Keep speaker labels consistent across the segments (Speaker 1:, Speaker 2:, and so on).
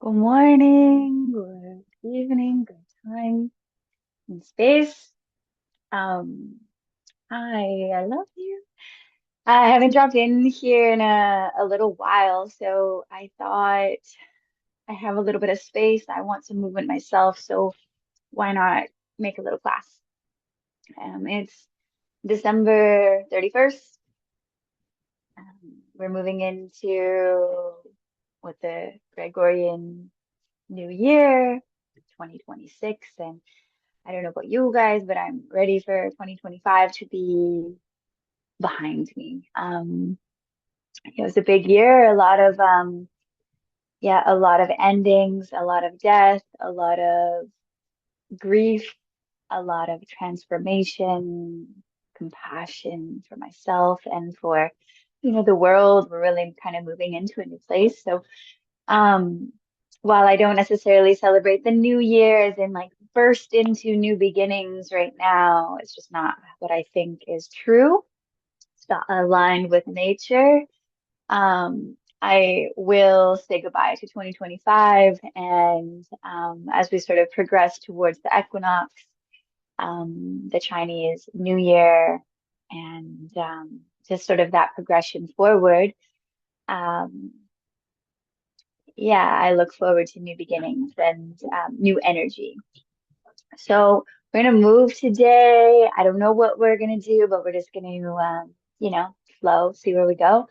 Speaker 1: Good morning, good evening, good time and space. Um, Hi, I love you. I haven't dropped in here in a little while, so I thought I have a little bit of space. I want some movement myself, so why not make a little class? It's December 31st. We're moving into what the Gregorian New Year, 2026, and I don't know about you guys, but I'm ready for 2025 to be behind me. It was a big year, a lot of endings, a lot of death, a lot of grief, a lot of transformation, compassion for myself and for, the world. We're really kind of moving into a new place. So Um, while I don't necessarily celebrate the new year as in like burst into new beginnings right now, it's just not what I think is true. It's not aligned with nature. I will say goodbye to 2025, and as we sort of progress towards the equinox, the Chinese New Year, and just sort of that progression forward. Um, yeah, I look forward to new beginnings and new energy. So we're gonna move today. I don't know what we're gonna do, but we're just gonna, flow, see where we go.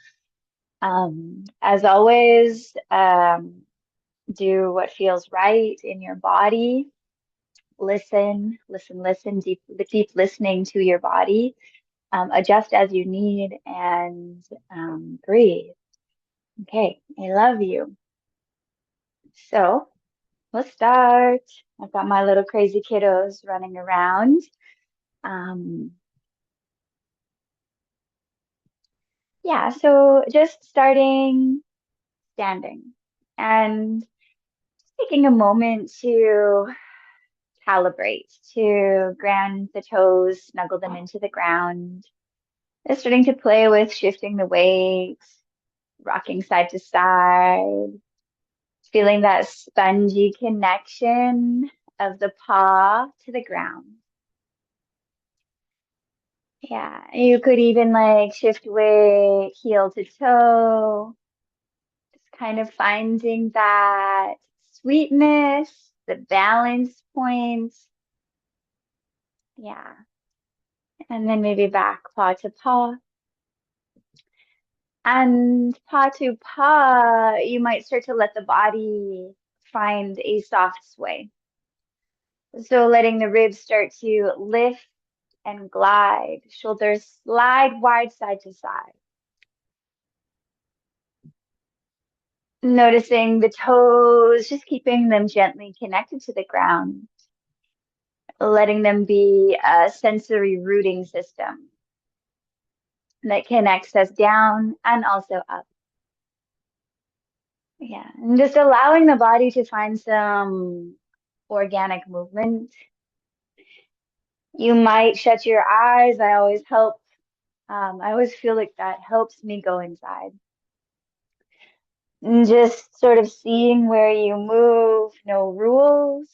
Speaker 1: As always, do what feels right in your body. Listen, listen, listen, deep listening to your body. Adjust as you need and breathe. Okay, I love you. So. Let's start. I've got my little crazy kiddos running around. Um, yeah, so just starting standing and taking a moment to calibrate, to ground the toes, snuggle them into the ground. Just starting to play with shifting the weight, rocking side to side, feeling that spongy connection of the paw to the ground. Yeah, you could even like shift weight, heel to toe, just kind of finding that sweetness, the balance points. Yeah. And then maybe back paw to paw. And paw to paw, you might start to let the body find a soft sway. So letting the ribs start to lift and glide, shoulders slide wide side to side. Noticing the toes, just keeping them gently connected to the ground, letting them be a sensory rooting system that connects us down and also up. Yeah, and just allowing the body to find some organic movement. You might shut your eyes. I always feel like that helps me go inside. And just sort of seeing where you move, no rules.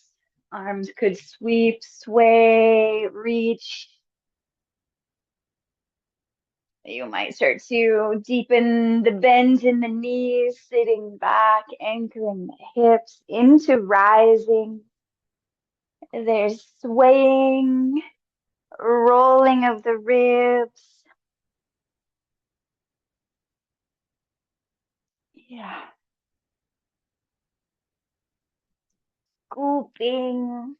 Speaker 1: Arms could sweep, sway, reach. You might start to deepen the bend in the knees, sitting back, anchoring the hips into rising. There's swaying, rolling of the ribs. Yeah, scooping,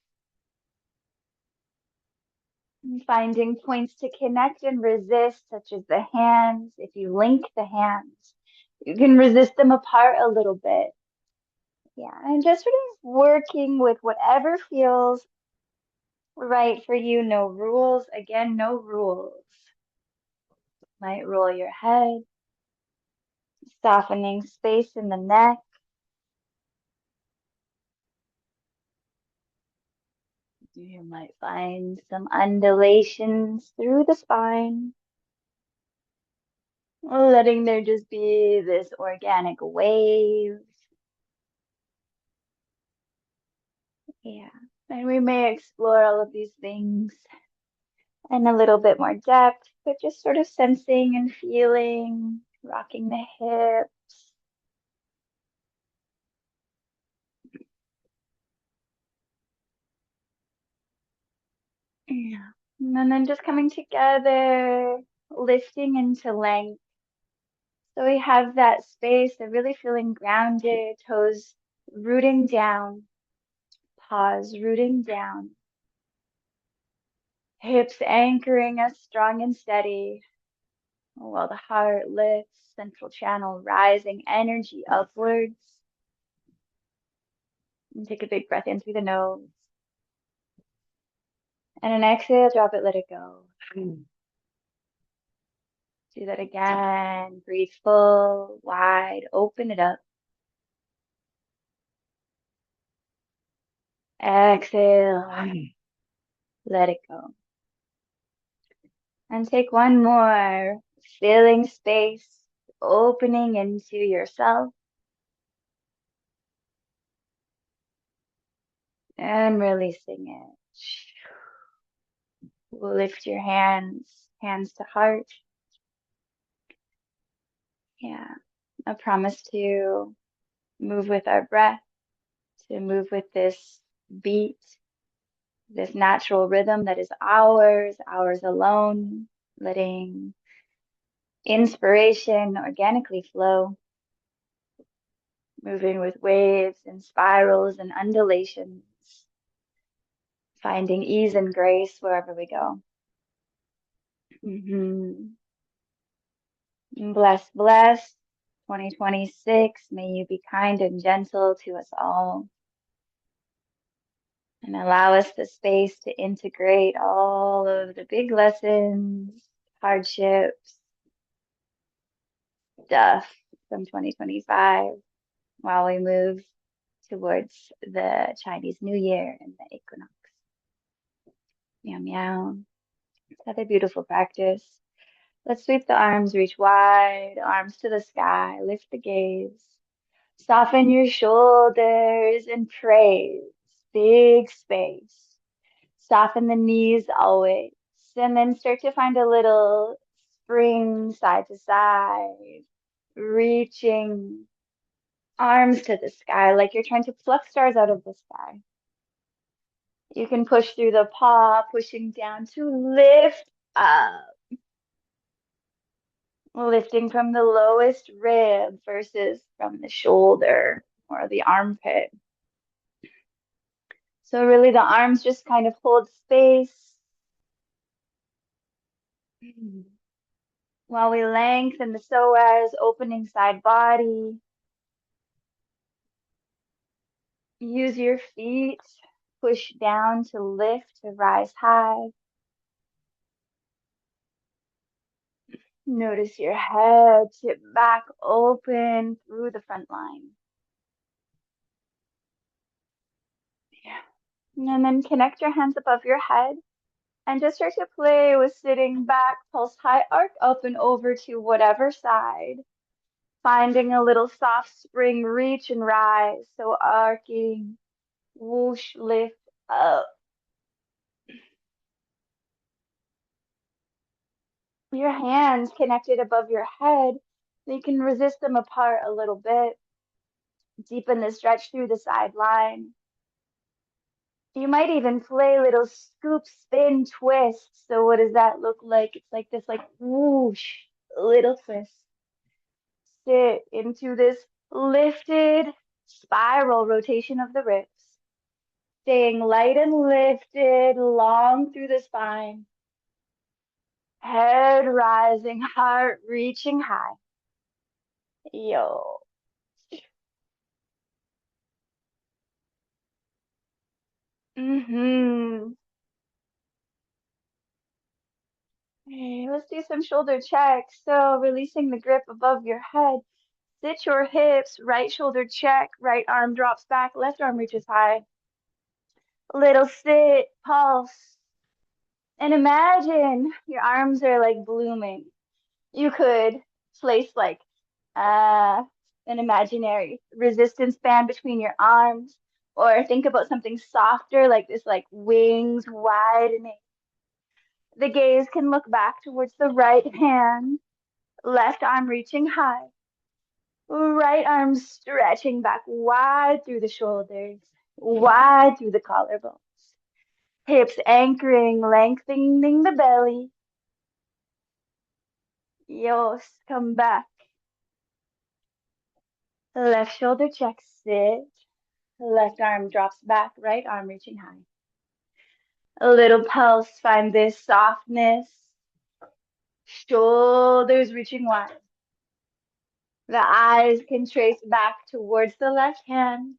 Speaker 1: finding points to connect and resist, such as the hands. If you link the hands, you can resist them apart a little bit. Yeah, and just sort of working with whatever feels right for you. No rules. Again, no rules. Might roll your head, softening space in the neck. You might find some undulations through the spine, letting there just be this organic wave. Yeah. And we may explore all of these things in a little bit more depth, but just sort of sensing and feeling, rocking the hips. Yeah. And then just coming together, lifting into length. So we have that space of really feeling grounded, toes rooting down, paws rooting down, hips anchoring us strong and steady, while the heart lifts, central channel rising, energy upwards. And take a big breath in through the nose. And an exhale, drop it, let it go. Do that again. Breathe full, wide, open it up. Exhale, let it go. And take one more, filling space, opening into yourself, and releasing it. Lift your hands, hands to heart. Yeah, a promise to move with our breath, to move with this beat, this natural rhythm that is ours, ours alone, letting inspiration organically flow, moving with waves and spirals and undulations, finding ease and grace wherever we go. Bless, bless. 2026, may you be kind and gentle to us all and allow us the space to integrate all of the big lessons, hardships, stuff from 2025 while we move towards the Chinese New Year and the equinox. Meow meow. Another beautiful practice. Let's sweep the arms, reach wide, arms to the sky, lift the gaze. Soften your shoulders and praise. Big space. Soften the knees always. And then start to find a little spring side to side, reaching arms to the sky like you're trying to pluck stars out of the sky. You can push through the paw, pushing down to lift up, lifting from the lowest rib versus from the shoulder or the armpit. So really the arms just kind of hold space while we lengthen the psoas, opening side body. Use your feet, push down to lift, to rise high. Notice your head tip back open through the front line. Yeah. And then connect your hands above your head and just start to play with sitting back, pulse high, arc up and over to whatever side. Finding a little soft spring reach and rise. So arcing, whoosh, lift up. Your hands connected above your head. So you can resist them apart a little bit. Deepen the stretch through the sideline. You might even play little scoop, spin, twist. So what does that look like? It's like this, like whoosh, little twist. Sit into this lifted spiral rotation of the ribs. Staying light and lifted, long through the spine. Head rising, heart reaching high. Yo. Mm-hmm. Okay, let's do some shoulder checks. So releasing the grip above your head. Sit your hips, right shoulder check, right arm drops back, left arm reaches high. Little sit, pulse. And imagine your arms are like blooming. You could place like uh, an imaginary resistance band between your arms, Or think about something softer like this, like wings widening. The gaze can look back towards the right hand, left arm reaching high, right arm stretching back wide through the shoulders, wide through the collarbones. Hips anchoring, lengthening the belly. Yos, come back. Left shoulder checks, sit. Left arm drops back, right arm reaching high. A little pulse, find this softness. Shoulders reaching wide. The eyes can trace back towards the left hand.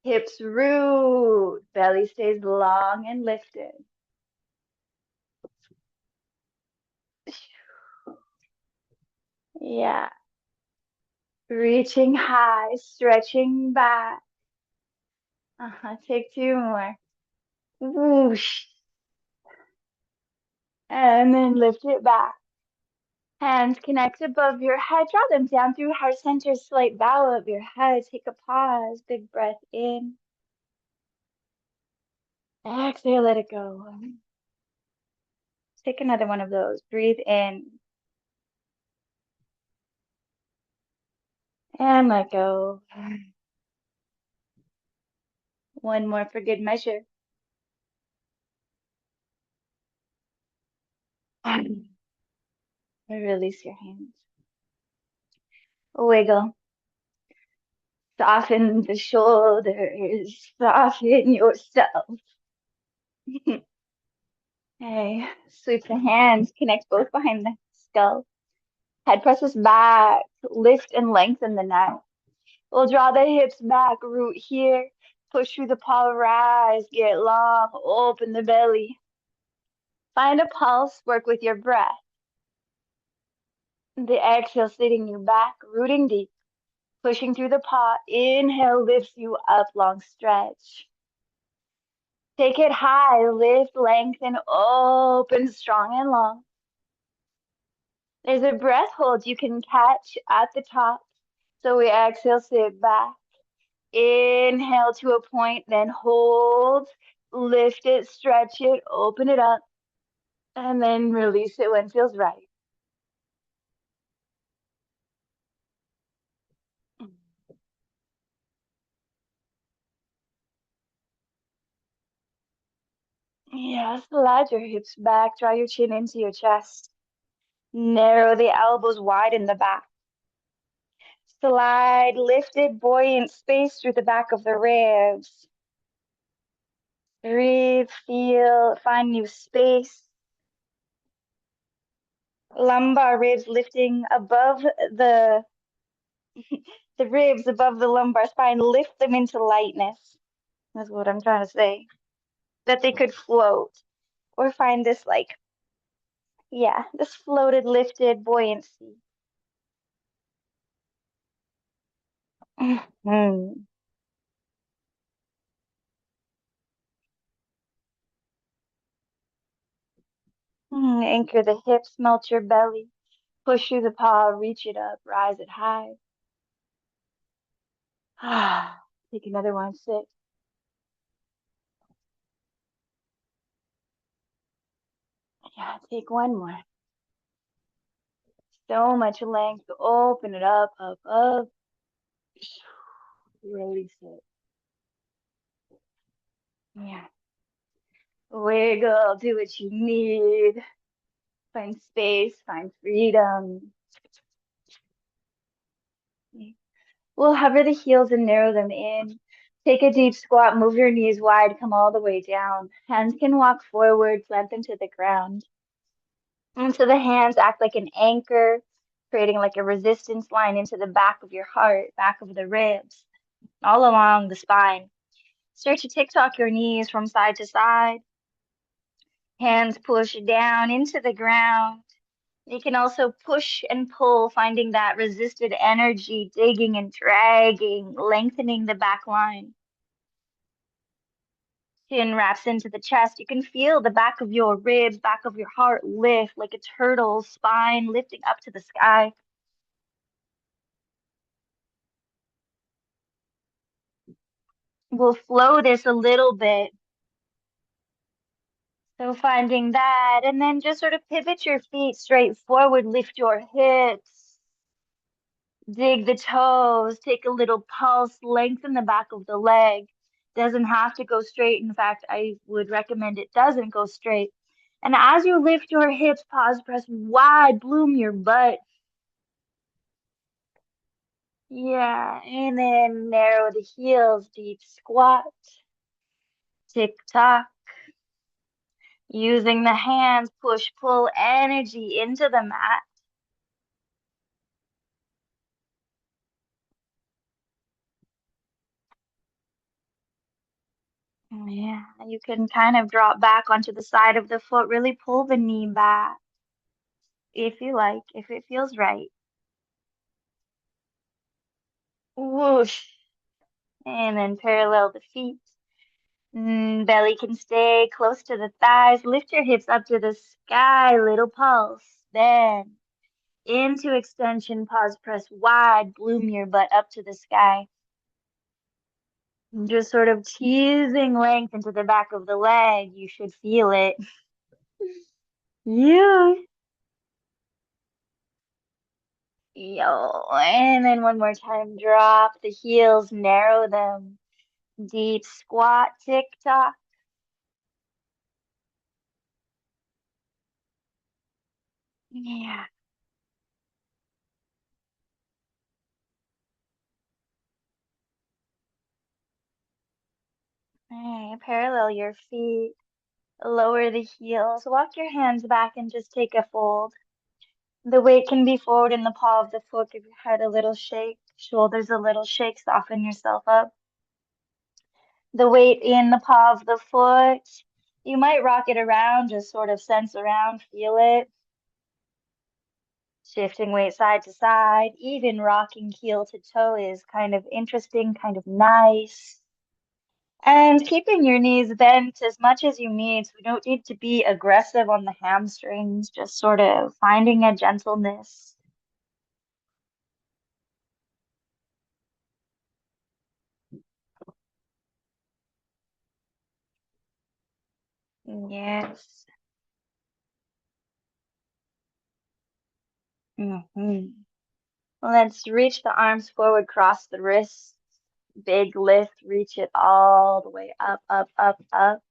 Speaker 1: Hips root. Belly stays long and lifted. Yeah. Reaching high, stretching back. Take two more. Whoosh. And then lift it back. Hands connect above your head. Draw them down through heart center. Slight bow of your head. Take a pause. Big breath in. Exhale, let it go. Take another one of those. Breathe in and let go. One more for good measure. Release your hands. Wiggle. Soften the shoulders. Soften yourself. Hey, sweep the hands. Connect both behind the skull. Head presses back. Lift and lengthen the neck. We'll draw the hips back. Root here. Push through the paw. Rise. Get long. Open the belly. Find a pulse. Work with your breath. The exhale sitting you back. Rooting deep. Pushing through the paw. Inhale lifts you up. Long stretch. Take it high. Lift, lengthen, open, strong and long. There's a breath hold you can catch at the top. So we exhale, sit back. Inhale to a point, then hold. Lift it, stretch it, open it up, and then release it when it feels right. Yeah, slide your hips back, draw your chin into your chest. Narrow the elbows, widen the back. Slide, lifted, buoyant space through the back of the ribs. Breathe, feel, find new space. Lumbar ribs lifting above the ribs above the lumbar spine. Lift them into lightness. That's what I'm trying to say. That they could float or find this like, yeah, this floated, lifted buoyancy. Mhm. Anchor the hips, melt your belly. Push through the paw, reach it up, rise it high. Take another one, sit. Yeah, take one more. So much length. Open it up, up, up. Release it. Yeah. Wiggle, do what you need. Find space, find freedom. We'll hover the heels and narrow them in. Take a deep squat, move your knees wide, come all the way down. Hands can walk forward, plant them to the ground. And so the hands act like an anchor, creating like a resistance line into the back of your heart, back of the ribs, all along the spine. Start to tick-tock your knees from side to side. Hands push down into the ground. You can also push and pull, finding that resisted energy, digging and dragging, lengthening the back line. Chin wraps into the chest. You can feel the back of your ribs, back of your heart lift like a turtle's spine lifting up to the sky. We'll flow this a little bit. So finding that, and then just sort of pivot your feet straight forward, lift your hips, dig the toes, take a little pulse, lengthen the back of the leg. Doesn't have to go straight. In fact, I would recommend it doesn't go straight. And as you lift your hips, pause, press wide, bloom your butt. Yeah, and then narrow the heels, deep squat, tick tock. Using the hands, push, pull energy into the mat. Yeah, you can kind of drop back onto the side of the foot, really pull the knee back if you like, if it feels right. Whoosh. And then parallel the feet. Belly can stay close to the thighs. Lift your hips up to the sky, little pulse. Then into extension, pause, press wide, bloom your butt up to the sky. Just sort of teasing length into the back of the leg. You should feel it. Yeah. Yo. And then one more time, drop the heels, narrow them. Deep squat, tick tock. Yeah. Hey, parallel your feet. Lower the heels. Walk your hands back and just take a fold. The weight can be forward in the paw of the foot. Give your head a little shake. Shoulders a little shake. Soften yourself up. The weight in the paw of the foot. You might rock it around, just sort of sense around, feel it. Shifting weight side to side, even rocking heel to toe is kind of interesting, kind of nice. And keeping your knees bent as much as you need. So we don't need to be aggressive on the hamstrings, just sort of finding a gentleness. Yes. Let's reach the arms forward, cross the wrists. Big lift, reach it all the way up, up, up, up.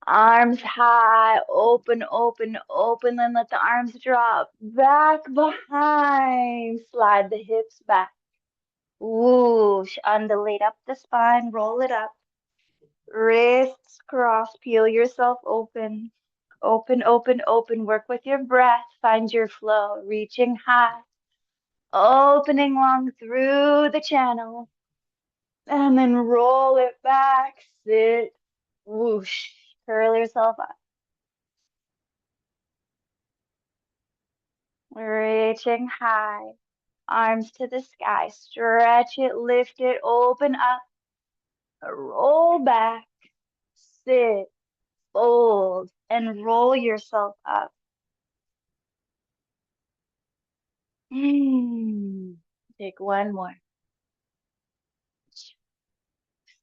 Speaker 1: Arms high, open, open, open, then let the arms drop back behind. Slide the hips back. Whoosh, undulate up the spine, roll it up. Wrists cross, peel yourself open. Open, open, open. Work with your breath. Find your flow, reaching high, opening long through the channel. And then roll it back. Sit, whoosh, curl yourself up. Reaching high, arms to the sky. Stretch it, lift it, open up, roll back, sit, fold, and roll yourself up. Mm. Take one more.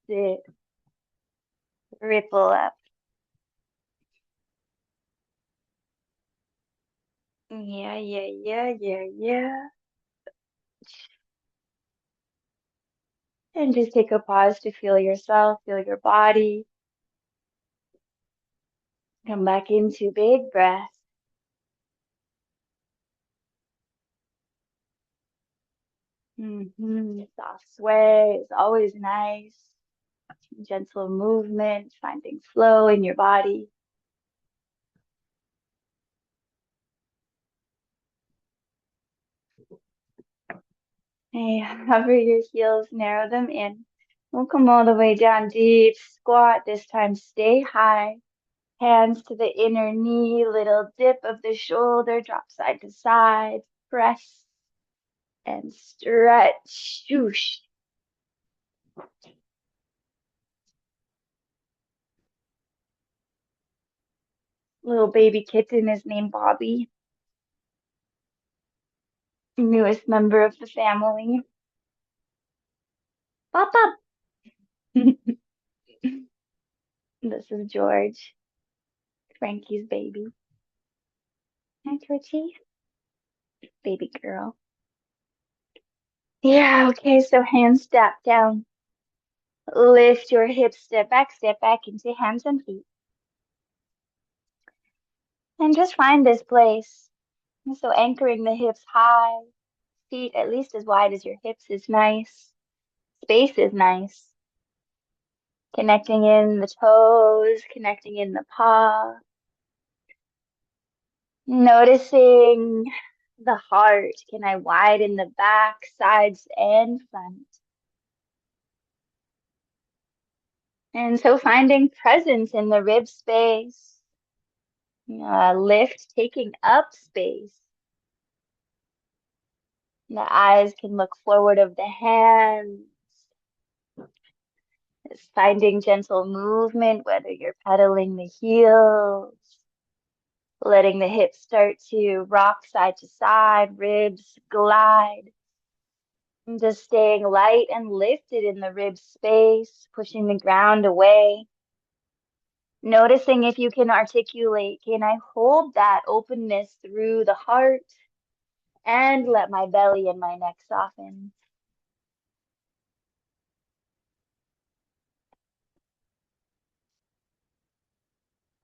Speaker 1: Sit, ripple up. Yeah, yeah, yeah, yeah, yeah. And just take a pause to feel yourself, feel your body. Come back into big breath. Soft sway is always nice. Gentle movement, finding flow in your body. Hey, hover your heels, narrow them in. We'll come all the way down, deep squat. This time stay high. Hands to the inner knee, little dip of the shoulder, drop side to side. Press and stretch. Shoosh. Little baby kitten is named Bobby, newest member of the family. Pop up. This is George, Frankie's baby. Hi, Georgie, baby girl. Yeah, okay, so hands step down. Lift your hips, step back into hands and feet. And just find this place. So anchoring the hips high, feet at least as wide as your hips is nice. Space is nice. Connecting in the toes, connecting in the paw. Noticing the heart. Can I widen the back, sides, and front? And so finding presence in the rib space. Lift, taking up space. The eyes can look forward of the hands. Just finding gentle movement, whether you're pedaling the heels, letting the hips start to rock side to side, ribs glide. And just staying light and lifted in the rib space, pushing the ground away. Noticing if you can articulate, can I hold that openness through the heart and let my belly and my neck soften?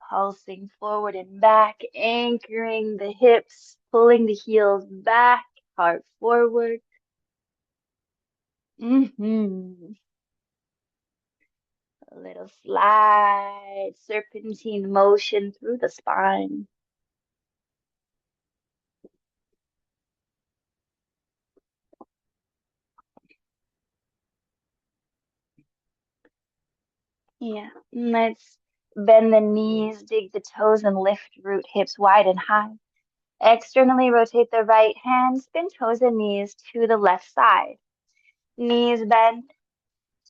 Speaker 1: Pulsing forward and back, anchoring the hips, pulling the heels back, heart forward. A little slide, serpentine motion through the spine. Yeah, let's bend the knees, dig the toes, and lift root hips wide and high. Externally rotate the right hand, spin toes and knees to the left side. Knees bend,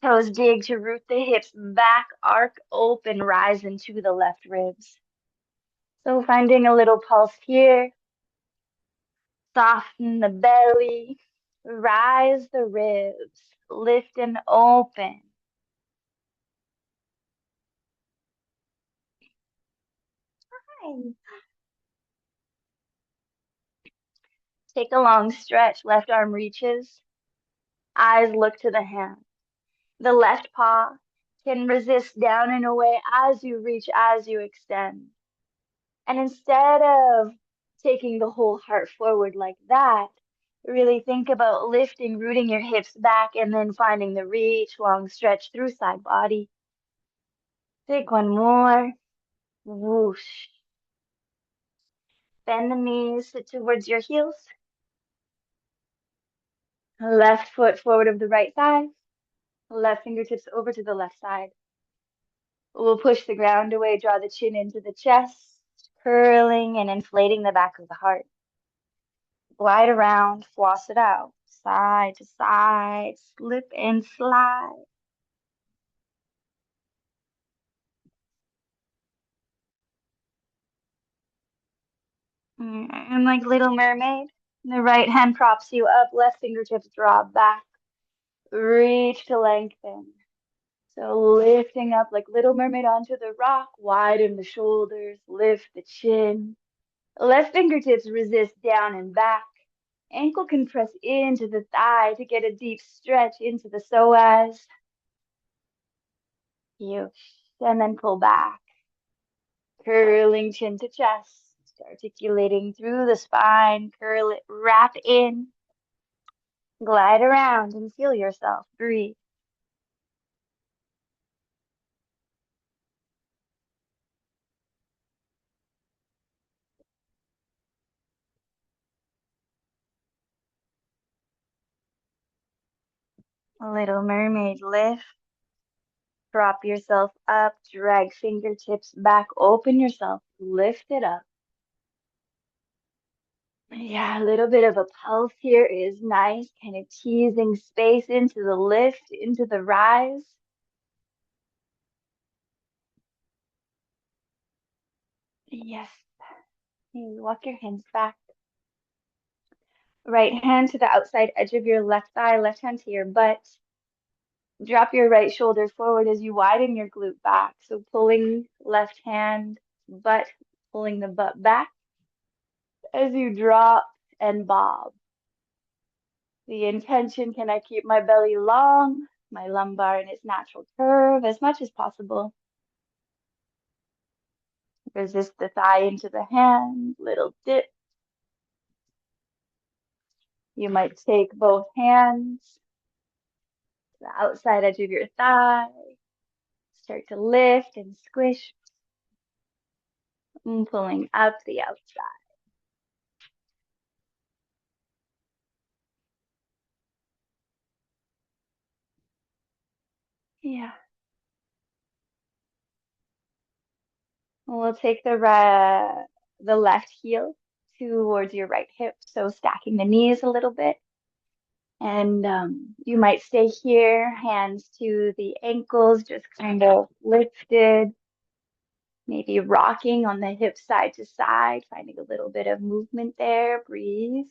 Speaker 1: toes dig to root the hips back, arc open, rise into the left ribs. So finding a little pulse here. Soften the belly, rise the ribs, lift and open. Nice. Take a long stretch, left arm reaches, eyes look to the hand. The left paw can resist down and away as you reach, as you extend. And instead of taking the whole heart forward like that, really think about lifting, rooting your hips back, and then finding the reach, long stretch through side body. Take one more. Whoosh. Bend the knees, sit towards your heels. Left foot forward of the right thigh. Left fingertips over to the left side. We'll push the ground away, draw the chin into the chest, curling and inflating the back of the heart. Glide around, floss it out, side to side, slip and slide. And like Little Mermaid, the right hand props you up, left fingertips drop back. Reach to lengthen. So lifting up like Little Mermaid onto the rock, widen the shoulders, lift the chin. Left fingertips resist down and back. Ankle can press into the thigh to get a deep stretch into the psoas. You and then pull back. Curling chin to chest, articulating through the spine, curl it, wrap in, glide around and feel yourself. Breathe. Little Mermaid, lift. Prop yourself up, drag fingertips back, open yourself, lift it up. Yeah, a little bit of a pulse here is nice, kind of teasing space into the lift, into the rise. Yes. You walk your hands back. Right hand to the outside edge of your left thigh, left hand to your butt. Drop your right shoulder forward as you widen your glute back. So pulling left hand, butt, pulling the butt back as you drop and bob. The intention, can I keep my belly long, my lumbar in its natural curve as much as possible? Resist the thigh into the hand, little dip. You might take both hands to the outside edge of your thigh. Start to lift and squish, and pulling up the outside. Yeah. We'll take the left heel towards your right hip, so stacking the knees a little bit. And you might stay here, hands to the ankles, just kind of lifted, maybe rocking on the hips side to side, finding a little bit of movement there. Breathe.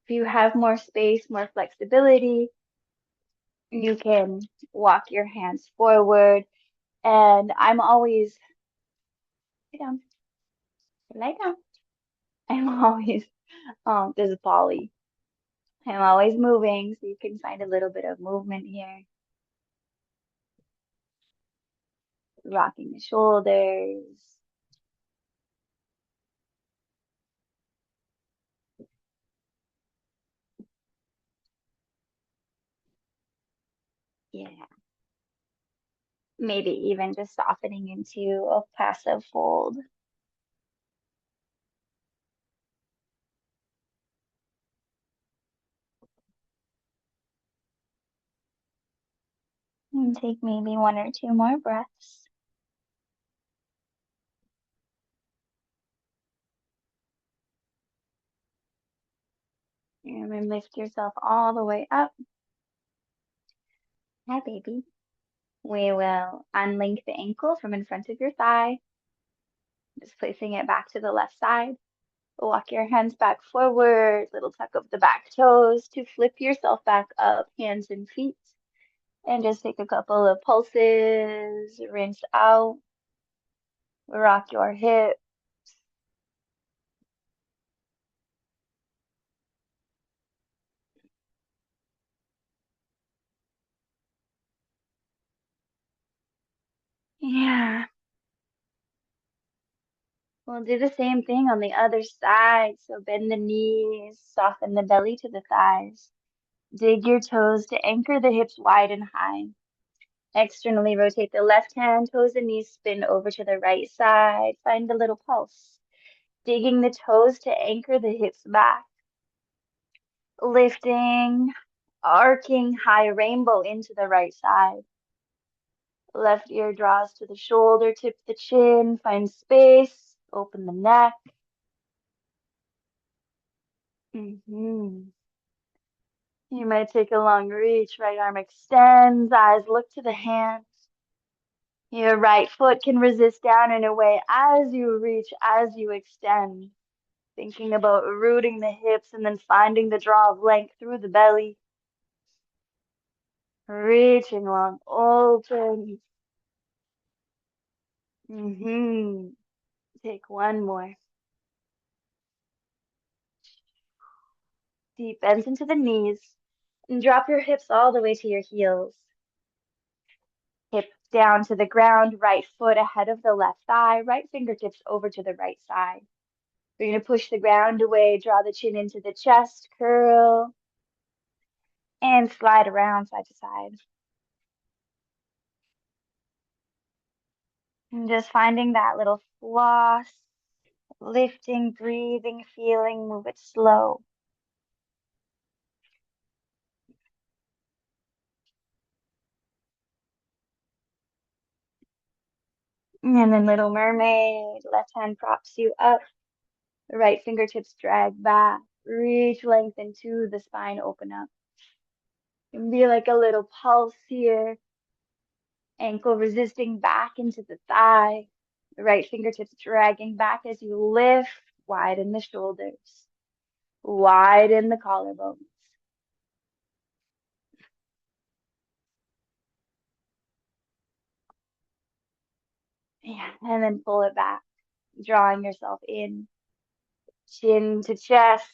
Speaker 1: If you have more space, more flexibility, you can walk your hands forward. And I'm always, lay down, lay down. I'm always, this is Polly. I'm always moving, so you can find a little bit of movement here. Rocking the shoulders. Yeah. Maybe even just softening into a passive fold. And take maybe one or two more breaths. And then lift yourself all the way up. Hi, baby. We will unlink the ankle from in front of your thigh, just placing it back to the left side. Walk your hands back forward, little tuck of the back toes to flip yourself back up, hands and feet. And just take a couple of pulses, rinse out, rock your hips. Yeah. We'll do the same thing on the other side. So bend the knees, soften the belly to the thighs. Dig your toes to anchor the hips wide and high. Externally rotate the left hand, toes and knees spin over to the right side. Find a little pulse. Digging the toes to anchor the hips back. Lifting, arcing high rainbow into the right side. Left ear draws to the shoulder, tip the chin, find space, open the neck. You might take a long reach, right arm extends, eyes look to the hands. Your right foot can resist down and away as you reach, as you extend. Thinking about rooting the hips and then finding the draw of length through the belly. Reaching long, open. Take one more. Deep bends into the knees. And drop your hips all the way to your heels. Hip down to the ground, right foot ahead of the left thigh, right fingertips over to the right side. We're going to push the ground away, draw the chin into the chest, curl, and slide around side to side. And just finding that little floss, lifting, breathing, feeling, move it slow. And then Little Mermaid, left hand props you up, the right fingertips drag back, reach, lengthen to the spine, open up. And be like a little pulse here. Ankle resisting back into the thigh. The right fingertips dragging back as you lift, widen the shoulders, widen the collarbones. Yeah, and then pull it back, drawing yourself in, chin to chest,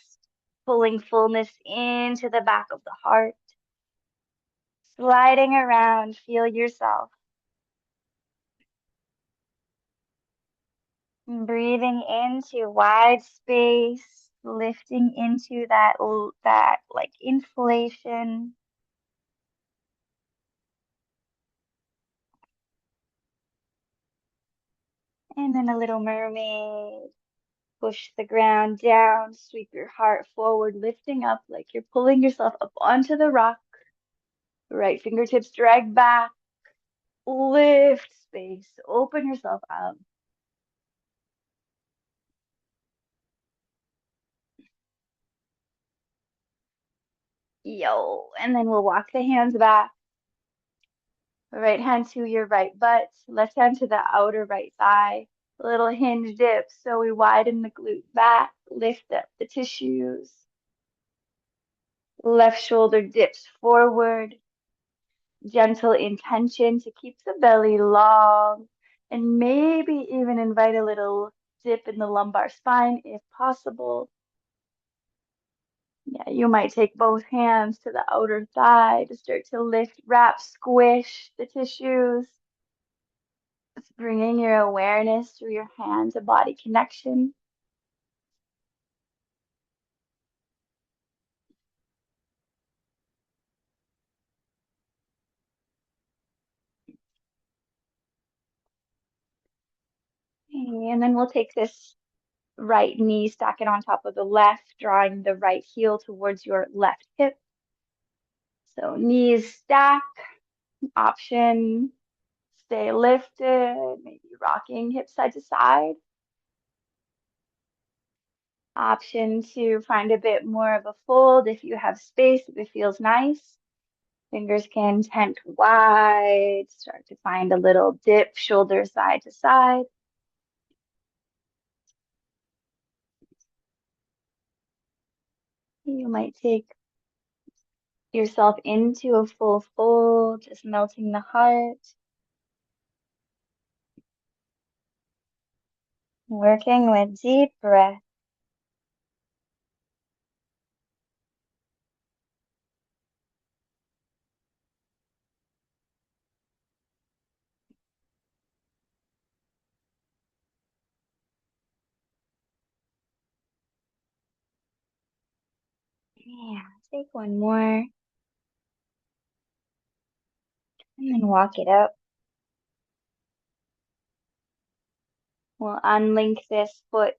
Speaker 1: pulling fullness into the back of the heart, sliding around, feel yourself. Breathing into wide space, lifting into that like inflation. And then a little mermaid. Push the ground down, sweep your heart forward, lifting up like you're pulling yourself up onto the rock. Right fingertips drag back, lift space, open yourself up. Yo, and then we'll walk the hands back. Right hand to your right butt, left hand to the outer right thigh. A little hinge dip, so we widen the glute back, lift up the tissues. Left shoulder dips forward, gentle intention to keep the belly long, and maybe even invite a little dip in the lumbar spine if possible. Yeah, you might take both hands to the outer thigh to start to lift, wrap, squish the tissues. It's bringing your awareness through your hand to body connection. And then we'll take this right knee, stack it on top of the left, drawing the right heel towards your left hip. So knees stack, option, stay lifted, maybe rocking hip side to side. Option to find a bit more of a fold if you have space, if it feels nice. Fingers can tent wide, start to find a little dip, shoulder side to side. You might take yourself into a full fold, just melting the heart, working with deep breath. Yeah, take one more and then walk it up. We'll unlink this foot,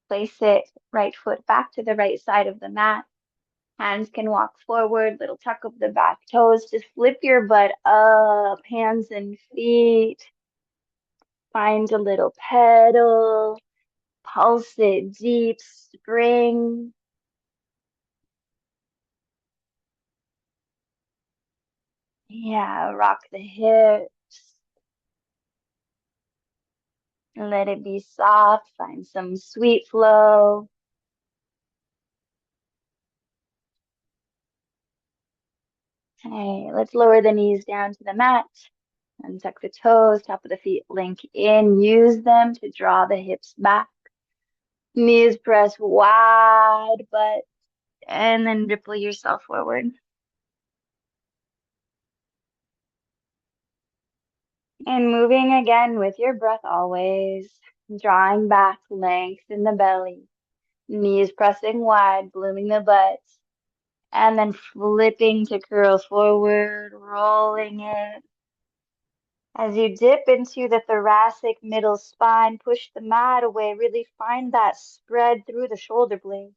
Speaker 1: place it right foot back to the right side of the mat. Hands can walk forward, little tuck of the back toes. Just flip your butt up, hands and feet. Find a little pedal, pulse it deep, spring. Yeah, rock the hips. Let it be soft. Find some sweet flow. Hey, let's lower the knees down to the mat. Untuck the toes, top of the feet link in. Use them to draw the hips back. Knees press wide, but and then ripple yourself forward. And moving again with your breath always. Drawing back, length in the belly. Knees pressing wide, blooming the butt. And then flipping to curl forward, rolling it. As you dip into the thoracic middle spine, push the mat away. Really find that spread through the shoulder blades.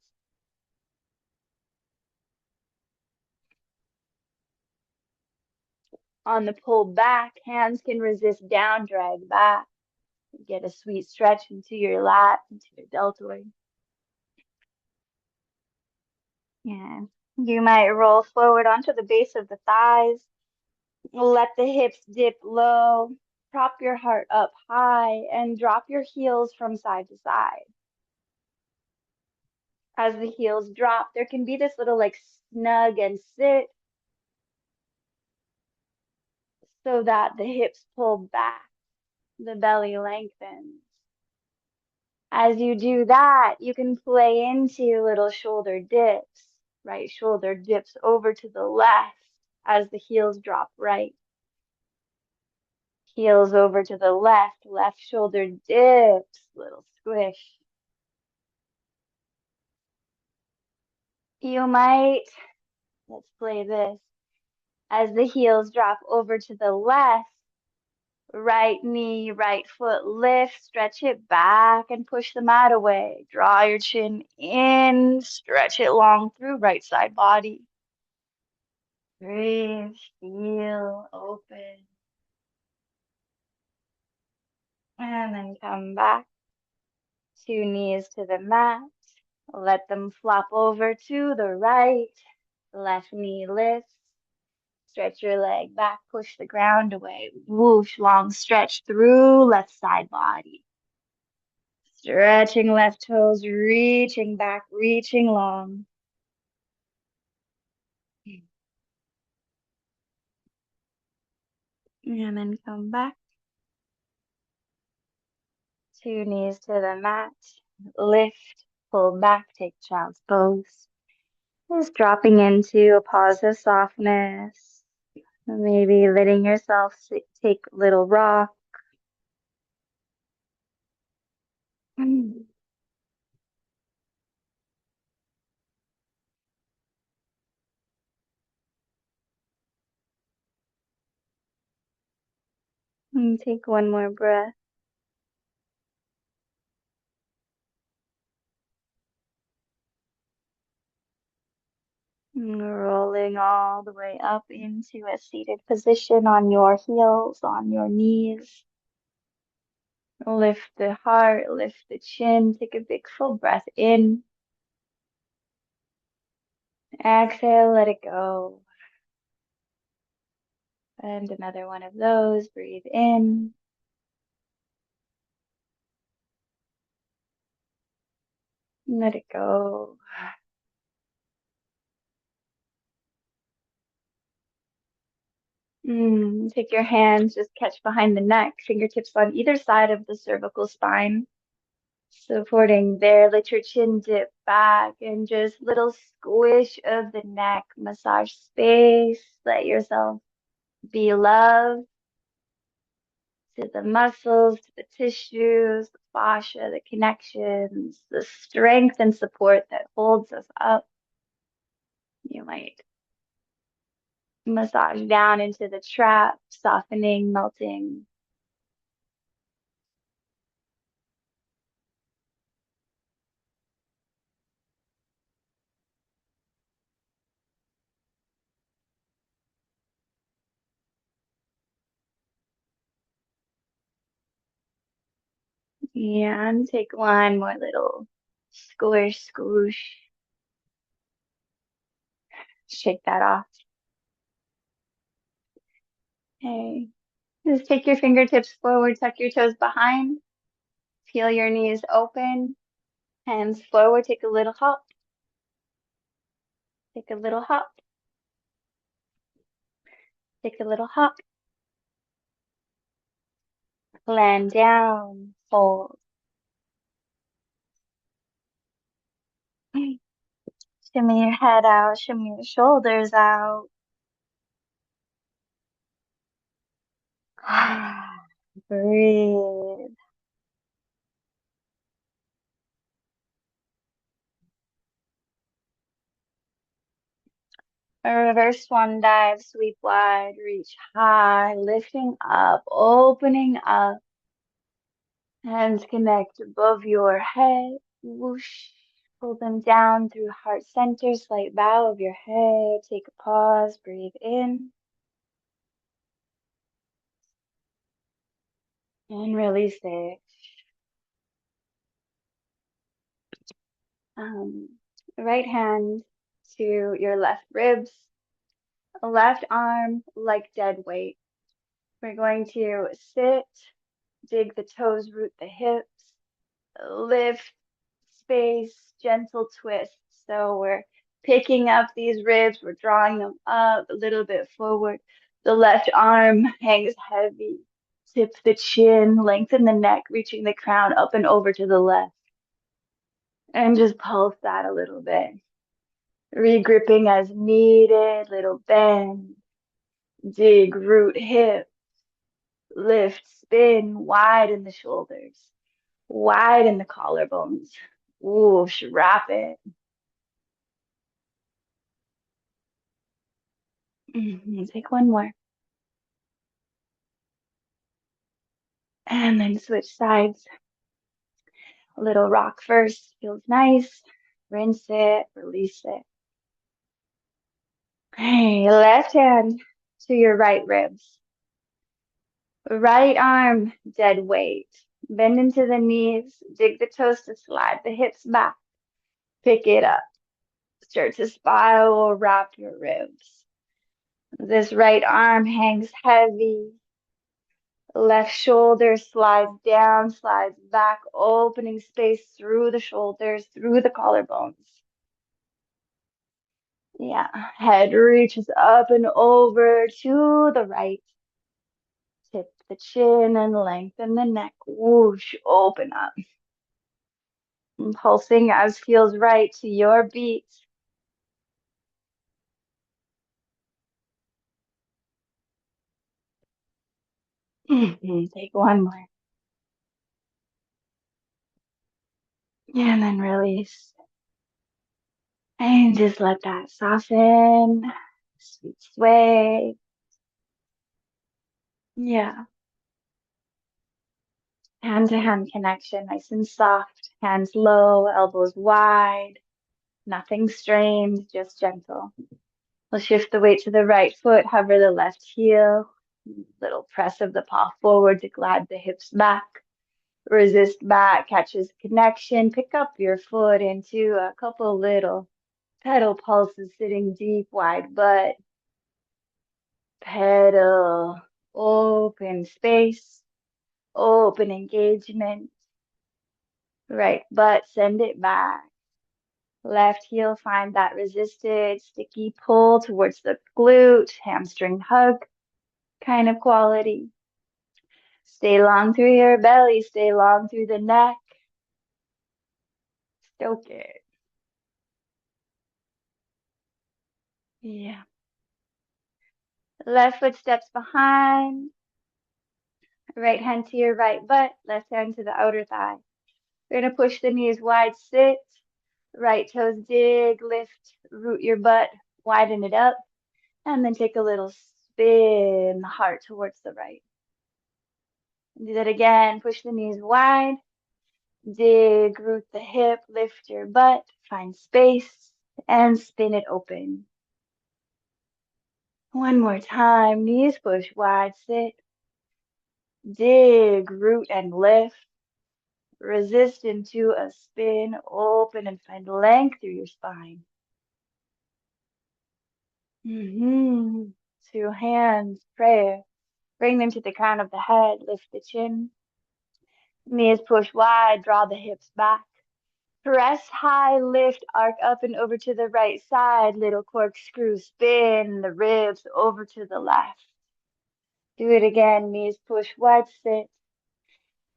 Speaker 1: On the pull back, hands can resist down, drag back. Get a sweet stretch into your lat, into your deltoid. Yeah. You might roll forward onto the base of the thighs. Let the hips dip low. Prop your heart up high and drop your heels from side to side. As the heels drop, there can be this little like snug and sit so that the hips pull back. The belly lengthens. As you do that, you can play into little shoulder dips. Right shoulder dips over to the left as the heels drop right. Heels over to the left, left shoulder dips, little squish. You might, let's play this. As the heels drop over to the left, right knee, right foot lift, stretch it back and push the mat away. Draw your chin in, stretch it long through right side body. Breathe, feel, open, and then come back. Two knees to the mat. Let them flop over to the right. Left knee lifts. Stretch your leg back, push the ground away. Whoosh, long stretch through left side body. Stretching left toes, reaching back, reaching long. And then come back. Two knees to the mat. Lift, pull back, take child's pose. Just dropping into a pause of softness. Maybe letting yourself take a little rock. And take one more breath. Rolling all the way up into a seated position on your heels, on your knees. Lift the heart, lift the chin. Take a big full breath in. Exhale, let it go. And another one of those. Breathe in. Let it go. Take your hands, just catch behind the neck, fingertips on either side of the cervical spine. Supporting there, let your chin dip back and just little squish of the neck, massage space. Let yourself be love to the muscles, to the tissues, the fascia, the connections, the strength and support that holds us up. You might massage down into the trap, softening, melting. And take one more little squish, swoosh. Shake that off. Okay. Just take your fingertips forward, tuck your toes behind, peel your knees open, hands forward, take a little hop. Take a little hop. Take a little hop. Land down, fold. Shimmy your head out, shimmy your shoulders out. Breathe. A reverse swan dive, sweep wide, reach high, lifting up, opening up. Hands connect above your head. Whoosh. Pull them down through heart center, slight bow of your head. Take a pause, breathe in. And release it. Right hand to your left ribs, left arm like dead weight. We're going to sit, dig the toes, root the hips, lift, space, gentle twist. So we're picking up these ribs, we're drawing them up a little bit forward. The left arm hangs heavy. Tip the chin, lengthen the neck, reaching the crown up and over to the left. And just pulse that a little bit. Regripping as needed, little bend, dig, root, hip, lift, spin, widen the shoulders, widen the collarbones. Whoosh, wrap it. Take one more. And then switch sides. A little rock first, feels nice. Rinse it, release it. Hey, left hand to your right ribs. Right arm, dead weight. Bend into the knees, dig the toes to slide the hips back. Pick it up. Start to spiral, wrap your ribs. This right arm hangs heavy. Left shoulder slides down, slides back, opening space through the shoulders, through the collarbones. Yeah, head reaches up and over to the right. Tip the chin and lengthen the neck. Whoosh, open up. And pulsing as feels right to your beat. Take one more. And then release. And just let that soften. Sweet sway. Yeah. Hand to hand connection, nice and soft. Hands low, elbows wide. Nothing strained, just gentle. We'll shift the weight to the right foot, hover the left heel. Little press of the paw forward to glide the hips back. Resist back, catches connection. Pick up your foot into a couple little pedal pulses, sitting deep, wide butt. Pedal, open space, open engagement. Right butt, send it back. Left heel, find that resisted, sticky pull towards the glute, hamstring hug kind of quality. Stay long through your belly, stay long through the neck. Stoke it. Yeah. Left foot steps behind. Right hand to your right butt, left hand to the outer thigh. We're going to push the knees wide, sit. Right toes dig, lift, root your butt, widen it up, and then take a little spin, the heart towards the right. Do that again, push the knees wide, dig, root the hip, lift your butt, find space, and spin it open. One more time, knees push wide, sit, dig, root, and lift. Resist into a spin, open, and find length through your spine. Two hands, prayer. Bring them to the crown of the head, lift the chin. Knees push wide, draw the hips back. Press high, lift, arc up and over to the right side. Little corkscrew, spin the ribs over to the left. Do it again, knees push wide, sit.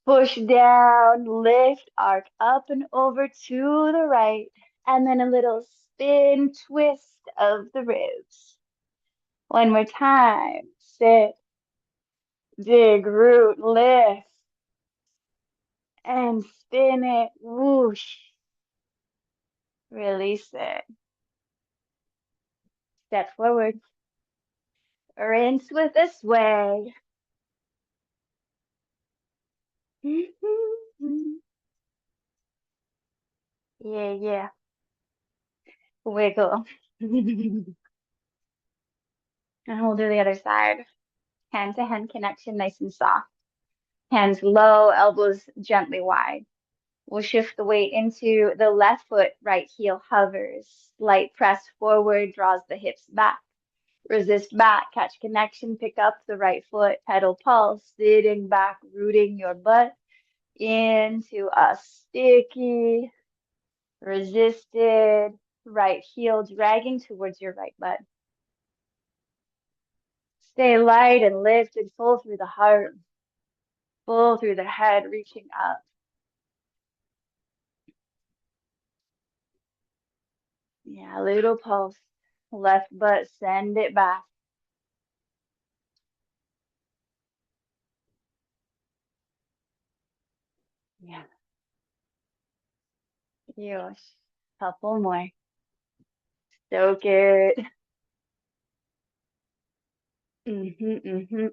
Speaker 1: Push down, lift, arc up and over to the right. And then a little spin, twist of the ribs. One more time, sit, dig, root, lift, and spin it, whoosh. Release it. Step forward. Rinse with a sway. Yeah, yeah. Wiggle. And we'll do the other side. Hand to hand connection, nice and soft. Hands low, elbows gently wide. We'll shift the weight into the left foot, right heel hovers. Slight press forward, draws the hips back. Resist back, catch connection, pick up the right foot, pedal pulse, sitting back, rooting your butt into a sticky, resisted right heel, dragging towards your right butt. Stay light and lift and pull through the heart. Pull through the head, reaching up. Yeah, little pulse. Left butt, send it back. Yeah, yosh. Couple more. Soak it. Mm-hmm.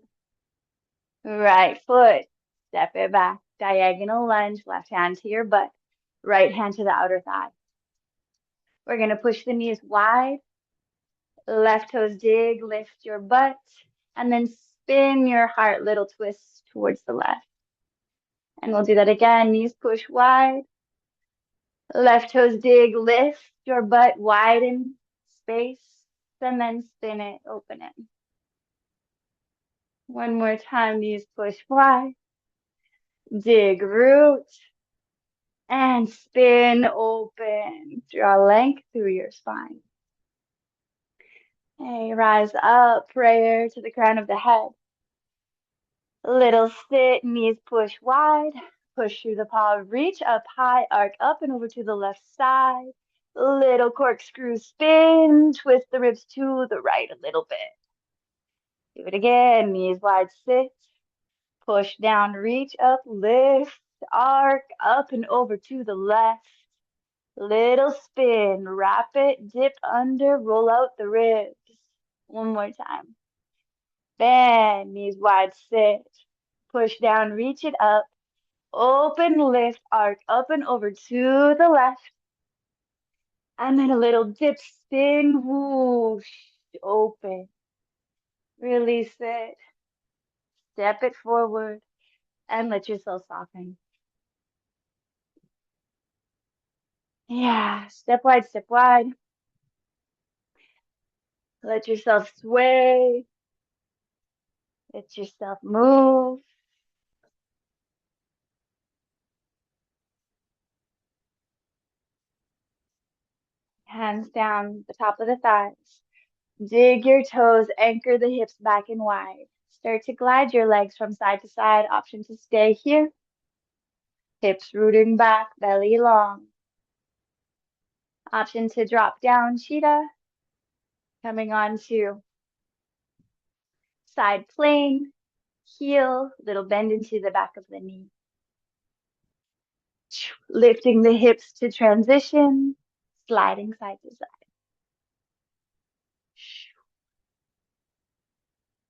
Speaker 1: Right foot. Step it back. Diagonal lunge. Left hand to your butt. Right hand to the outer thigh. We're going to push the knees wide. Left toes dig. Lift your butt. And then spin your heart. Little twist towards the left. And we'll do that again. Knees push wide. Left toes dig. Lift your butt. Widen space. And then spin it. Open it. One more time. Knees push wide. Dig root. And spin open. Draw length through your spine. Hey, rise up, prayer to the crown of the head. Little sit, knees push wide. Push through the paw, reach up high, arc up and over to the left side. Little corkscrew spin, twist the ribs to the right a little bit. Do it again, knees wide, sit. Push down, reach up, lift, arc up and over to the left. Little spin, wrap it, dip under, roll out the ribs. One more time. Bend, knees wide, sit. Push down, reach it up. Open, lift, arc up and over to the left. And then a little dip, spin, whoosh, open. Release it. Step it forward and let yourself soften. Yeah, step wide, step wide. Let yourself sway. Let yourself move. Hands down the top of the thighs. Dig your toes, anchor the hips back and wide. Start to glide your legs from side to side. Option to stay here. Hips rooting back, belly long. Option to drop down, cheetah. Coming on to side plank, heel, little bend into the back of the knee. Lifting the hips to transition, sliding side to side.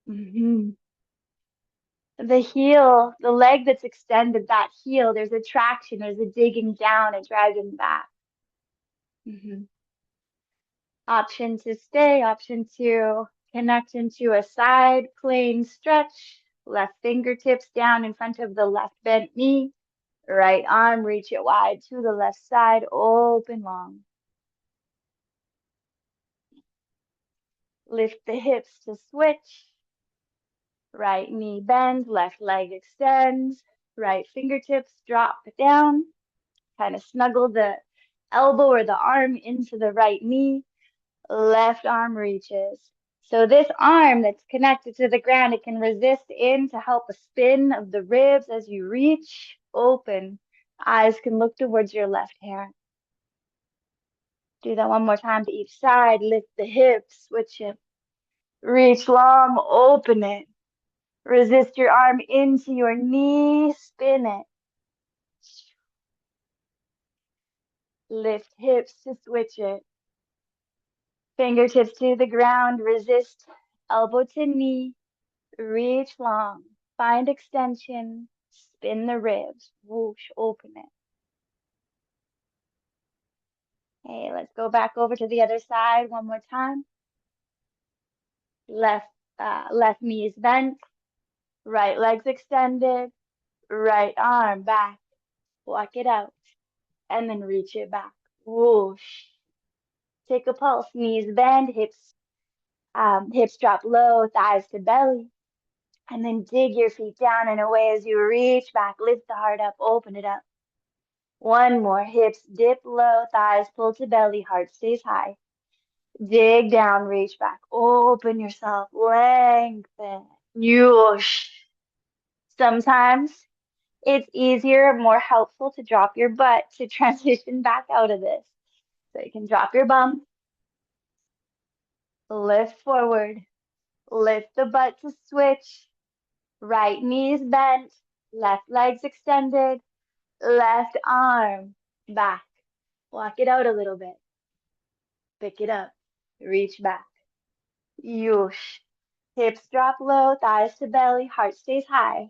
Speaker 1: Mm-hmm. The heel, the leg that's extended, that heel, there's a traction, there's a digging down, a dragging back. Mm-hmm. Option to stay, option to connect into a side plane stretch. Left fingertips down in front of the left bent knee. Right arm, reach it wide to the left side, open long. Lift the hips to switch. Right knee bends, left leg extends. Right fingertips drop down. Kind of snuggle the elbow or the arm into the right knee. Left arm reaches. So this arm that's connected to the ground, it can resist in to help a spin of the ribs as you reach, open. Eyes can look towards your left hand. Do that one more time to each side. Lift the hips, switch it. Reach long, open it. Resist your arm into your knee, spin it. Lift hips to switch it. Fingertips to the ground, resist, elbow to knee, reach long, find extension, spin the ribs, whoosh, open it. Okay, let's go back over to the other side one more time. Left knee is bent, right leg's extended, right arm back, walk it out, and then reach it back, whoosh. Take a pulse, knees bend, hips drop low, thighs to belly. And then dig your feet down and away as you reach back. Lift the heart up, open it up. One more. Hips dip low, thighs pull to belly, heart stays high. Dig down, reach back. Open yourself, lengthen. Yoosh. Sometimes It's easier, more helpful to drop your butt to transition back out of this. So you can drop your bum, lift forward, lift the butt to switch, right knees bent, left legs extended, left arm back. Walk it out a little bit. Pick it up. Reach back. Yoosh. Hips drop low, thighs to belly, heart stays high.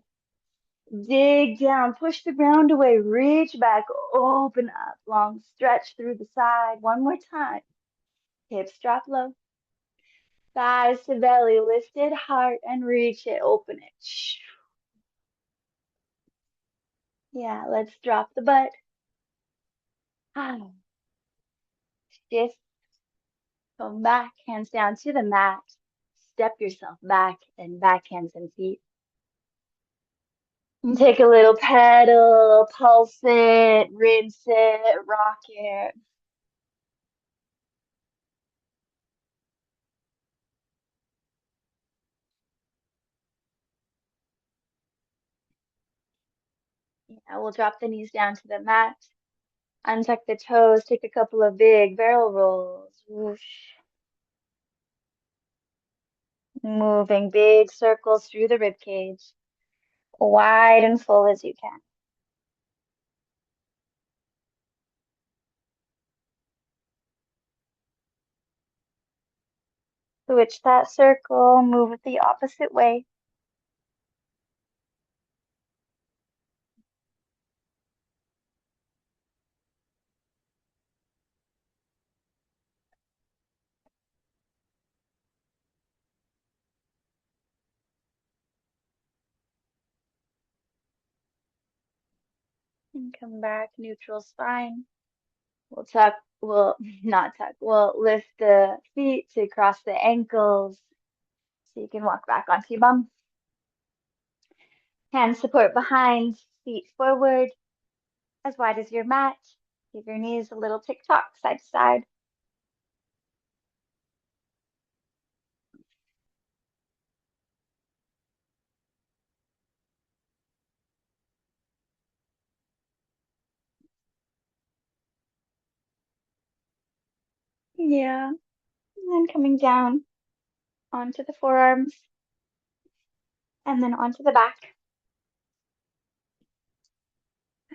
Speaker 1: Dig down, push the ground away, reach back, open up, long stretch through the side. One more time. Hips drop low, thighs to belly, lifted heart, and reach it, open it. Yeah, let's drop the butt. Shift, come back, hands down to the mat. Step yourself back and back, hands and feet. And take a little pedal, pulse it, rinse it, rock it. Yeah, we'll drop the knees down to the mat. Untuck the toes, take a couple of big barrel rolls. Whoosh. Moving big circles through the rib cage, wide and full as you can. Switch that circle, move it the opposite way. And come back, neutral spine. We'll tuck, we'll not tuck, we'll lift the feet to cross the ankles so you can walk back onto your bum. Hands support behind, feet forward, as wide as your mat. Give your knees a little tick tock, side to side. Yeah, and then coming down onto the forearms and then onto the back.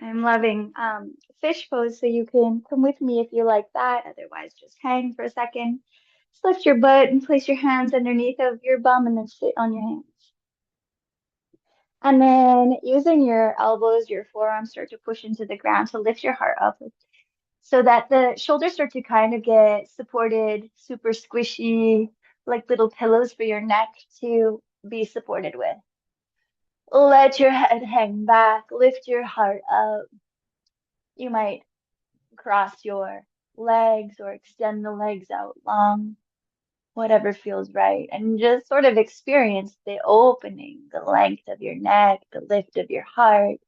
Speaker 1: I'm loving fish pose, so you can come with me if you like that. Otherwise, just hang for a second. Just lift your butt and place your hands underneath of your bum and then sit on your hands. And then using your elbows, your forearms start to push into the ground to lift your heart up so that the shoulders start to kind of get supported, super squishy, like little pillows for your neck to be supported with. Let your head hang back, lift your heart up. You might cross your legs or extend the legs out long, whatever feels right, and just sort of experience the opening, the length of your neck, the lift of your heart.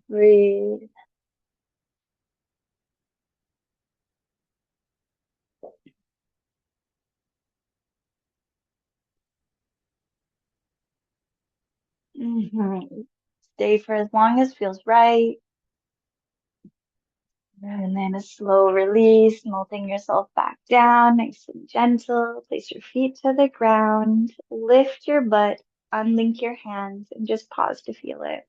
Speaker 1: Breathe. Mhm. Stay for as long as feels right. And then a slow release, melting yourself back down, nice and gentle. Place your feet to the ground. Lift your butt, unlink your hands, and just pause to feel it.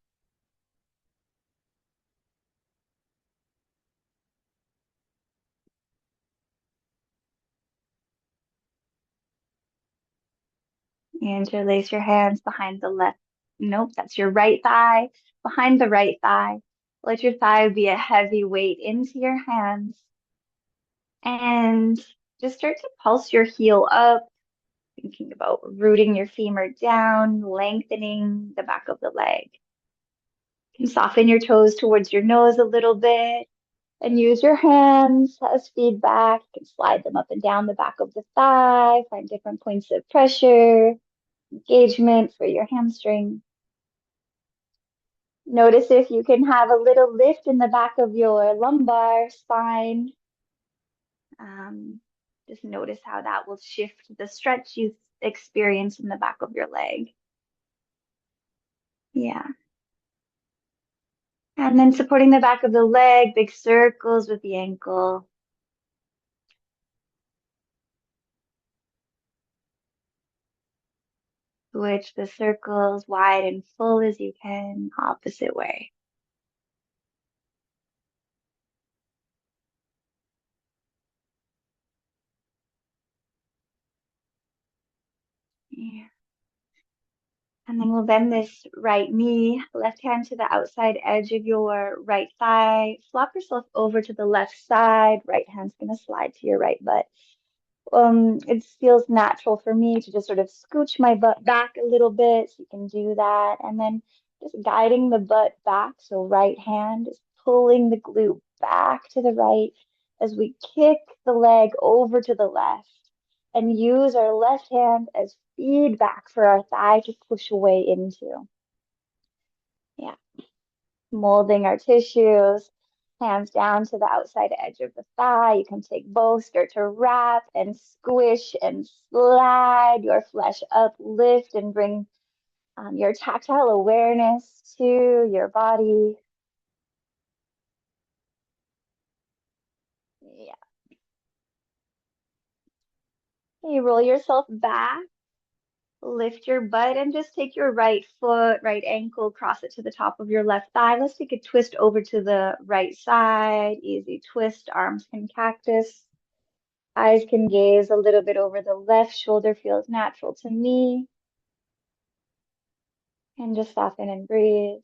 Speaker 1: Interlace your hands behind the left. Nope, that's your right thigh. Behind the right thigh. Let your thigh be a heavy weight into your hands. And just start to pulse your heel up, thinking about rooting your femur down, lengthening the back of the leg. You can soften your toes towards your nose a little bit and use your hands as feedback. You can slide them up and down the back of the thigh, find different points of pressure, engagement for your hamstring. Notice if you can have a little lift in the back of your lumbar spine. Um, just notice how that will shift the stretch you experience in the back of your leg. Yeah. And then supporting the back of the leg, big circles with the ankle. Switch the circles wide and full as you can, opposite way. Yeah. And then we'll bend this right knee, left hand to the outside edge of your right thigh. Flop yourself over to the left side. Right hand's gonna slide to your right butt. It feels natural for me to just sort of scooch my butt back a little bit, so you can do that. And then just guiding the butt back. So right hand is pulling the glute back to the right as we kick the leg over to the left and use our left hand as feedback for our thigh to push away into. Yeah, molding our tissues, hands down to the outside edge of the thigh. You can take both, start to wrap and squish and slide your flesh up, lift and bring your tactile awareness to your body. Yeah. You roll yourself back, lift your butt, and just take your right foot, right ankle, cross it to the top of your left thigh. Let's take a twist over to the right side. Easy twist, arms can cactus. Eyes can gaze a little bit over the left shoulder, feels natural to me. And just soften and breathe.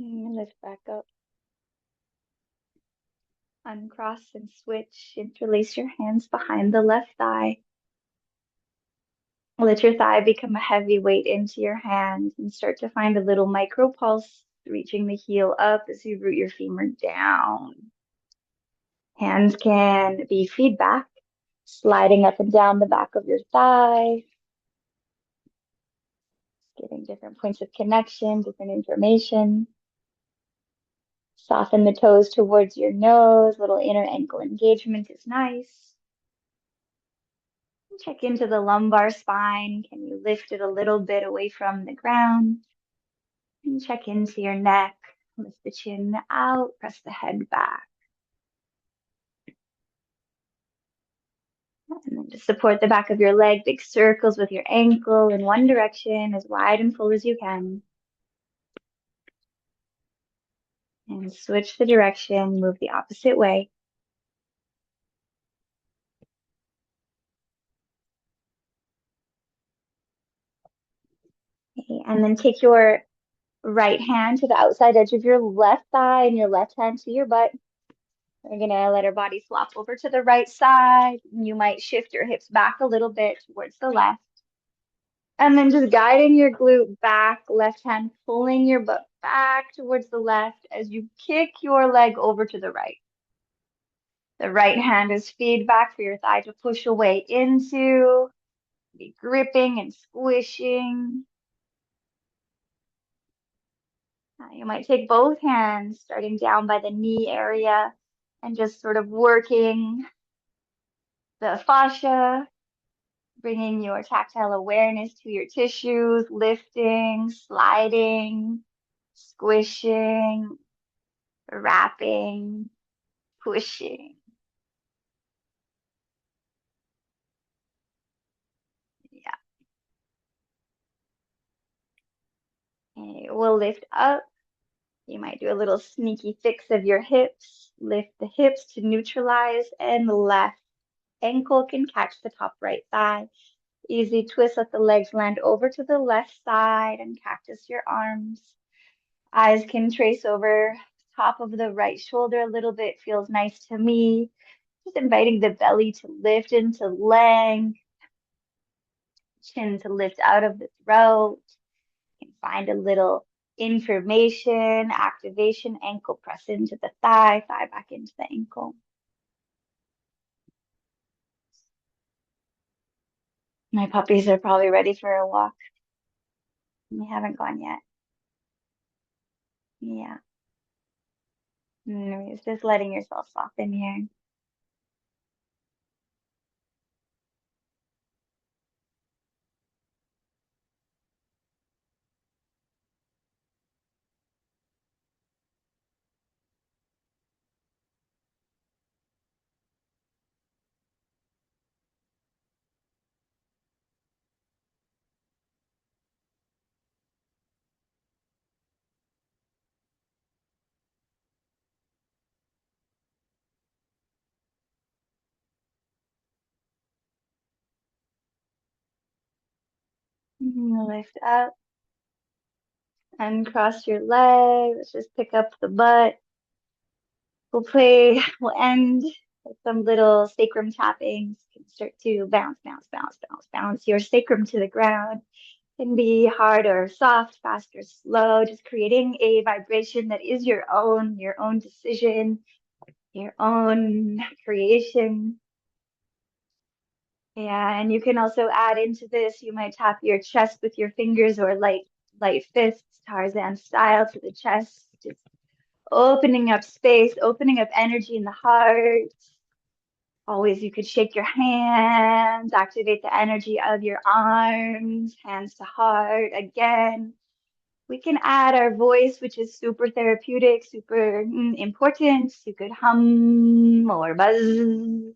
Speaker 1: And lift back up. Uncross and switch. Interlace your hands behind the left thigh. Let your thigh become a heavy weight into your hands and start to find a little micro pulse, reaching the heel up as you root your femur down. Hands can be feedback, sliding up and down the back of your thigh, getting different points of connection, different information. Soften the toes towards your nose. Little inner ankle engagement is nice. Check into the lumbar spine. Can you lift it a little bit away from the ground? And check into your neck. Lift the chin out, press the head back. And then just support the back of your leg, big circles with your ankle in one direction, as wide and full as you can. And switch the direction, move the opposite way. Okay, and then take your right hand to the outside edge of your left thigh and your left hand to your butt. We're gonna let our body flop over to the right side. You might shift your hips back a little bit towards the left. And then just guiding your glute back, left hand pulling your butt back towards the left as you kick your leg over to the right. The right hand is feedback for your thigh to push away into, be gripping and squishing. You might take both hands, starting down by the knee area, and just sort of working the fascia, bringing your tactile awareness to your tissues, lifting, sliding, squishing, wrapping, pushing. Yeah. Okay, we'll lift up. You might do a little sneaky fix of your hips. Lift the hips to neutralize, and the left ankle can catch the top right thigh. Easy twist, let the legs land over to the left side and cactus your arms. Eyes can trace over top of the right shoulder a little bit, feels nice to me. Just inviting the belly to lift into length, chin to lift out of the throat. You can find a little information, activation, ankle press into the thigh, thigh back into the ankle. My puppies are probably ready for a walk. They haven't gone yet. Yeah. It's just letting yourself soften here. Lift up, uncross your legs. Let's just pick up the butt. We'll end with some little sacrum tappings. You can start to bounce, bounce, bounce, bounce, bounce your sacrum to the ground. Can be hard or soft, fast or slow, just creating a vibration that is your own decision, your own creation. Yeah, and you can also add into this, you might tap your chest with your fingers or light fists, Tarzan style to the chest, just opening up space, opening up energy in the heart. Always, you could shake your hands, activate the energy of your arms, hands to heart. Again, we can add our voice, which is super therapeutic, super important. You could hum or buzz,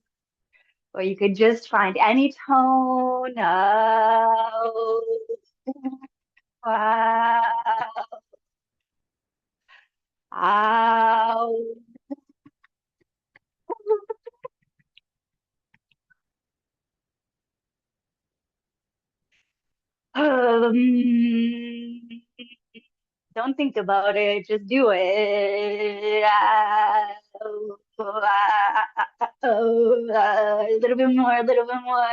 Speaker 1: or you could just find any tone. Oh, wow. Ow. Don't think about it, just do it. A little bit more, a little bit more.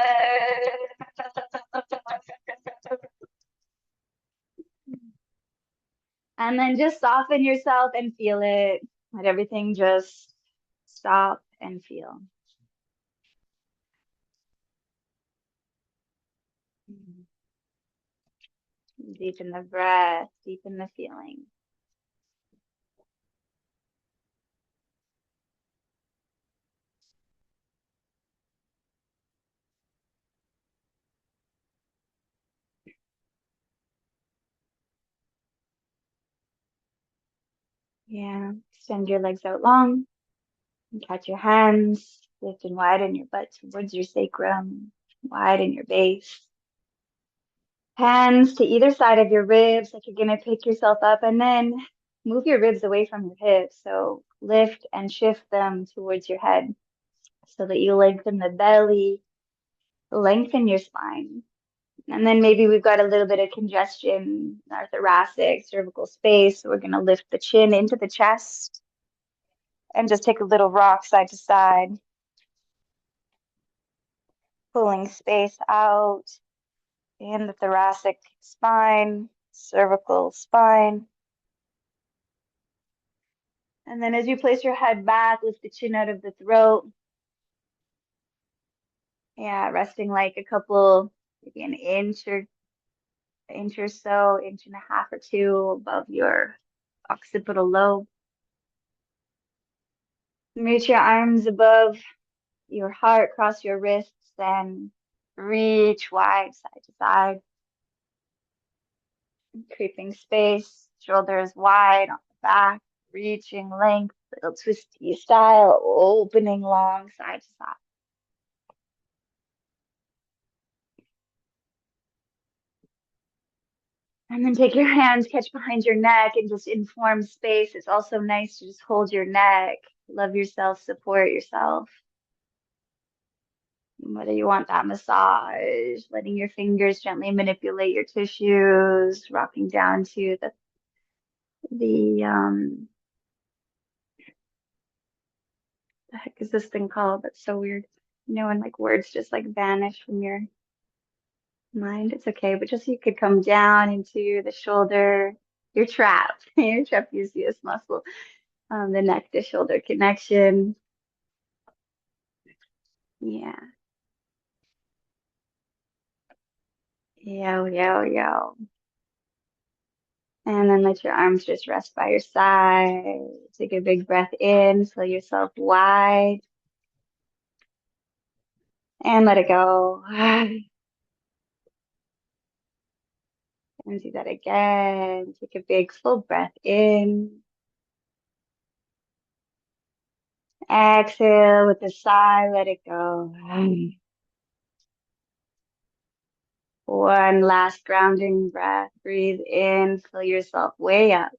Speaker 1: And then just soften yourself and feel it. Let everything just stop and feel. Deepen the breath, deepen the feeling. Yeah, extend your legs out long and catch your hands, lift and widen your butt towards your sacrum, widen your base. Hands to either side of your ribs, like you're gonna pick yourself up and then move your ribs away from your hips. So lift and shift them towards your head so that you lengthen the belly, lengthen your spine. And then maybe we've got a little bit of congestion in our thoracic, cervical space. So we're gonna lift the chin into the chest and just take a little rock side to side, pulling space out in the thoracic spine, cervical spine. And then as you place your head back, lift the chin out of the throat. Yeah, resting like a couple, maybe an inch or so, inch and a half or two above your occipital lobe. Reach your arms above your heart, cross your wrists, and reach wide side to side. Creeping space, shoulders wide on the back, reaching length, little twisty style, opening long side to side. And then take your hands, catch behind your neck, and just inform space. It's also nice to just hold your neck, love yourself, support yourself. Whether you want that massage, letting your fingers gently manipulate your tissues, rocking down to the heck is this thing called? That's so weird. You know, when like words just like vanish from your mind. It's okay, but just so you could come down into the shoulder, Your trap, your trapezius muscle, the neck to shoulder connection. Yeah. Yo, yo, yo. And then let your arms just rest by your side. Take a big breath in, fill yourself wide, and let it go. And do that again. Take a big full breath in. Exhale with a sigh, let it go. One last grounding breath. Breathe in, fill yourself way up.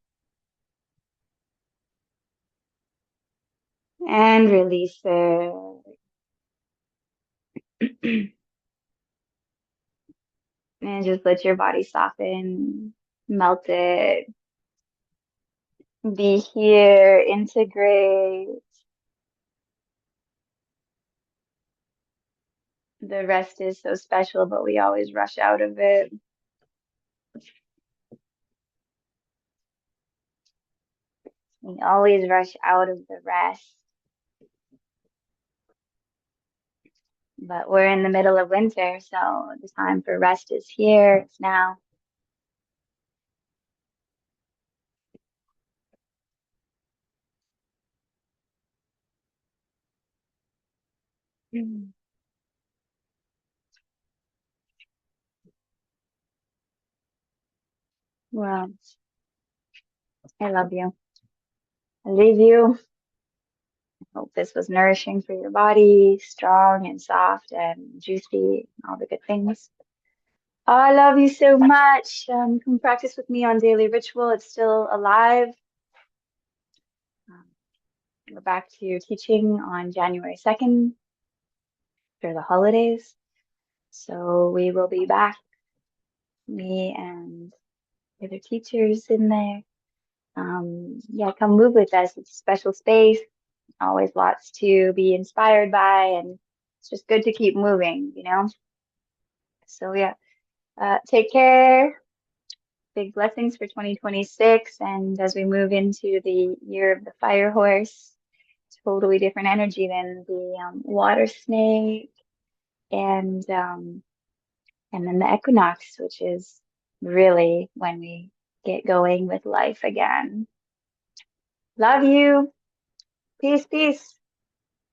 Speaker 1: And release it. And just let your body soften, melt it, be here, integrate. The rest is so special, but we always rush out of it. We always rush out of the rest. But we're in the middle of winter, so the time for rest is here. It's now. Mm. Well, I love you. I leave you. Hope this was nourishing for your body, strong and soft and juicy, all the good things. Oh, I love you so much. Come practice with me on Daily Ritual. It's still alive. Um, we're back to teaching on January 2nd for the holidays. So we will be back, me and other teachers in there. Yeah, come move with us. It's a special space. Always lots to be inspired by, and it's just good to keep moving, you know? So yeah, take care. Big blessings for 2026. And as we move into the year of the fire horse, totally different energy than the water snake and and then the equinox, which is really when we get going with life again. Love you. Peace, peace.